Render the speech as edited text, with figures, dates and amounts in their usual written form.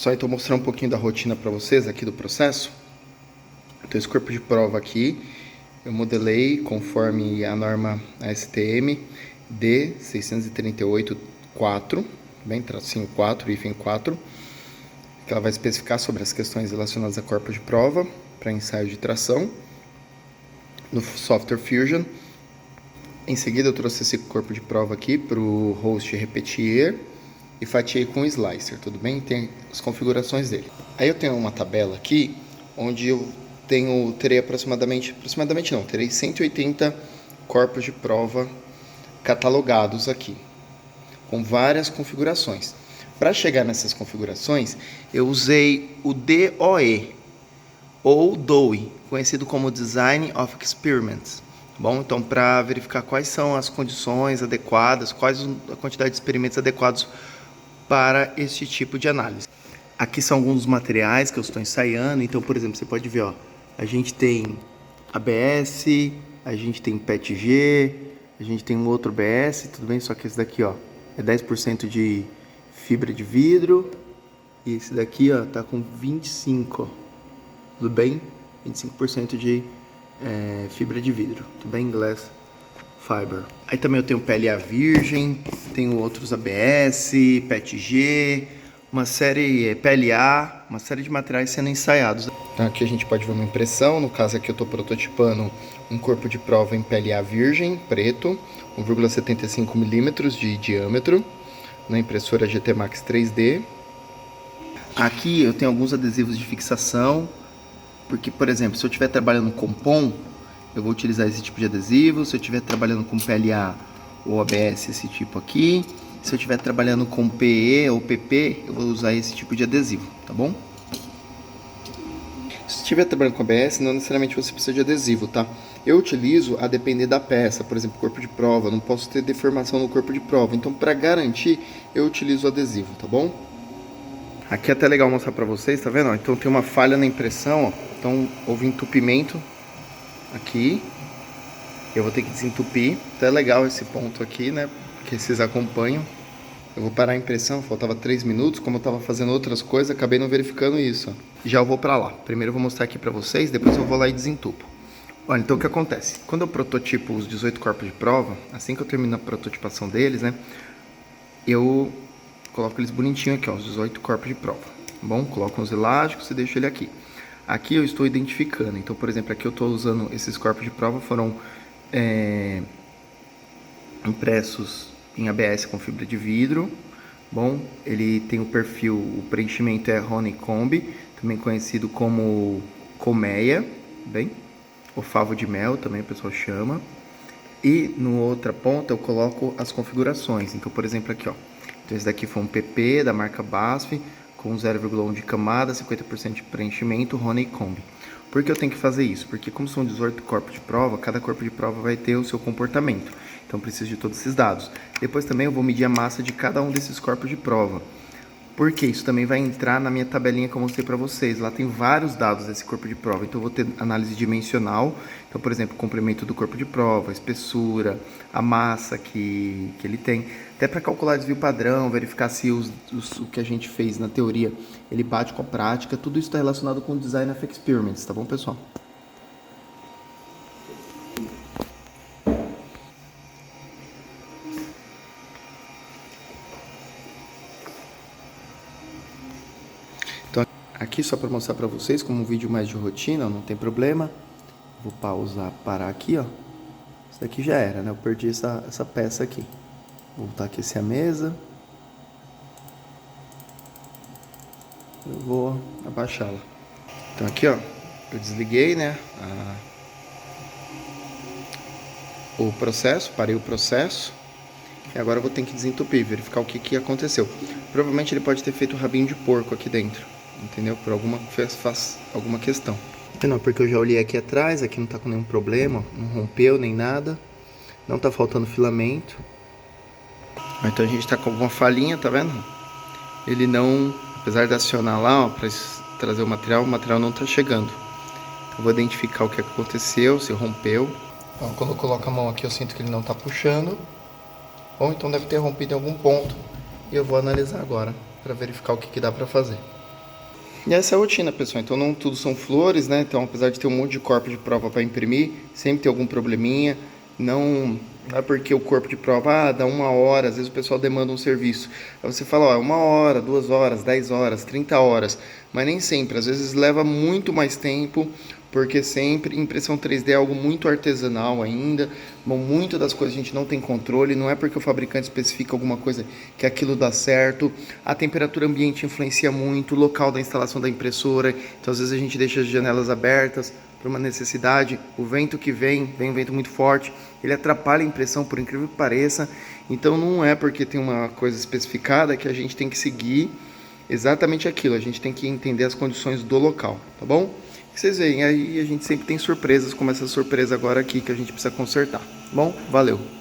Pessoal, então vou mostrar um pouquinho da rotina para vocês aqui do processo. Então esse corpo de prova aqui, eu modelei conforme a norma ASTM D638-4, bem, tracinho 4, hífen 4, que ela vai especificar sobre as questões relacionadas a corpo de prova para ensaio de tração no software Fusion. Em seguida eu trouxe esse corpo de prova aqui para o host Repetier e fatiei com o slicer, tudo bem? Tem as configurações dele. Aí eu tenho uma tabela aqui onde eu terei terei 180 corpos de prova catalogados aqui, com várias configurações. Para chegar nessas configurações, eu usei o DOE, ou DOE, conhecido como Design of Experiments. Bom, então para verificar quais são as condições adequadas, quais a quantidade de experimentos adequados para este tipo de análise. Aqui são alguns dos materiais que eu estou ensaiando. Então, por exemplo, você pode ver, ó, a gente tem ABS, a gente tem PETG, a gente tem um outro ABS, tudo bem? Só que esse daqui, ó, é 10% de fibra de vidro e esse daqui, ó, tá com 25, ó, tudo bem? 25% de fibra de vidro, tudo bem? Glass Fiber. Aí também eu tenho PLA virgem, tenho outros ABS, PETG, uma série PLA, uma série de materiais sendo ensaiados. Então aqui a gente pode ver uma impressão, no caso aqui eu estou prototipando um corpo de prova em PLA virgem, preto, 1,75 milímetros de diâmetro, na impressora GT Max 3D. Aqui eu tenho alguns adesivos de fixação, porque, por exemplo, se eu estiver trabalhando com POM, eu vou utilizar esse tipo de adesivo. Se eu estiver trabalhando com PLA ou ABS, esse tipo aqui. Se eu estiver trabalhando com PE ou PP, eu vou usar esse tipo de adesivo, tá bom? Se estiver trabalhando com ABS, não necessariamente você precisa de adesivo, tá? Eu utilizo a depender da peça, por exemplo, corpo de prova. Não posso ter deformação no corpo de prova, então para garantir, eu utilizo adesivo, tá bom? Aqui é até legal mostrar para vocês, tá vendo? Então tem uma falha na impressão, ó. Então houve entupimento aqui, eu vou ter que desentupir. Então é legal esse ponto aqui, né, que vocês acompanham. Eu vou parar a impressão, faltava 3 minutos, como eu estava fazendo outras coisas, acabei não verificando isso, ó. Já eu vou para lá. Primeiro eu vou mostrar aqui para vocês, depois eu vou lá e desentupo. Olha, então o que acontece? Quando eu prototipo os 18 corpos de prova, assim que eu termino a prototipação deles, né, eu coloco eles bonitinho aqui, ó, os 18 corpos de prova. Bom, coloco uns elásticos e deixo ele aqui. Aqui eu estou identificando. Então, por exemplo, aqui eu estou usando esses corpos de prova, foram impressos em ABS com fibra de vidro. Bom, ele tem o perfil, o preenchimento é Honeycomb, também conhecido como colmeia, bem, ou favo de mel também o pessoal chama. E no outra ponta eu coloco as configurações. Então, por exemplo, aqui, ó. Então esse daqui foi um PP da marca BASF com 0,1 de camada, 50% de preenchimento, Honeycomb. Por que eu tenho que fazer isso? Porque como são 18 corpos de prova, cada corpo de prova vai ter o seu comportamento. Então preciso de todos esses dados. Depois também eu vou medir a massa de cada um desses corpos de prova. Porque isso também vai entrar na minha tabelinha que eu mostrei para vocês. Lá tem vários dados desse corpo de prova. Então eu vou ter análise dimensional. Então, por exemplo, o comprimento do corpo de prova, a espessura, a massa que ele tem. Até para calcular desvio padrão, verificar se o que a gente fez na teoria, ele bate com a prática. Tudo isso está relacionado com o Design of Experiments, tá bom, pessoal? Então, aqui só para mostrar para vocês como um vídeo mais de rotina, não tem problema. Vou parar aqui, ó. Isso daqui já era, né? Eu perdi essa peça aqui. Vou voltar a aquecer a mesa. Eu vou abaixá-la. Então aqui, ó, eu desliguei, né, o processo, parei o processo. E agora eu vou ter que desentupir, verificar o que aconteceu. Provavelmente ele pode ter feito um rabinho de porco aqui dentro, entendeu? Por alguma questão. Não, porque eu já olhei aqui atrás, aqui não tá com nenhum problema, não rompeu nem nada. Não tá faltando filamento. Então a gente tá com alguma falhinha, tá vendo? Ele não, apesar de acionar lá, ó, para trazer o material não tá chegando. Então eu vou identificar o que aconteceu, se rompeu. Então, quando eu coloco a mão aqui, eu sinto que ele não tá puxando. Ou então deve ter rompido em algum ponto. E eu vou analisar agora para verificar o que dá para fazer. E essa é a rotina, pessoal. Então não tudo são flores, né? Então apesar de ter um monte de corpo de prova para imprimir, sempre tem algum probleminha. Não é porque o corpo de prova, dá 1 hora, às vezes o pessoal demanda um serviço. Aí você fala, ó, 1 hora, 2 horas, 10 horas, 30 horas. Mas nem sempre, às vezes leva muito mais tempo, porque sempre impressão 3D é algo muito artesanal ainda. Bom, muitas das coisas a gente não tem controle, não é porque o fabricante especifica alguma coisa que aquilo dá certo. A temperatura ambiente influencia muito, o local da instalação da impressora. Então às vezes a gente deixa as janelas abertas por uma necessidade, o vento que vem um vento muito forte, ele atrapalha a impressão, por incrível que pareça. Então não é porque tem uma coisa especificada que a gente tem que seguir exatamente aquilo, a gente tem que entender as condições do local, tá bom? Vocês veem, aí a gente sempre tem surpresas, como essa surpresa agora aqui que a gente precisa consertar, tá bom? Valeu!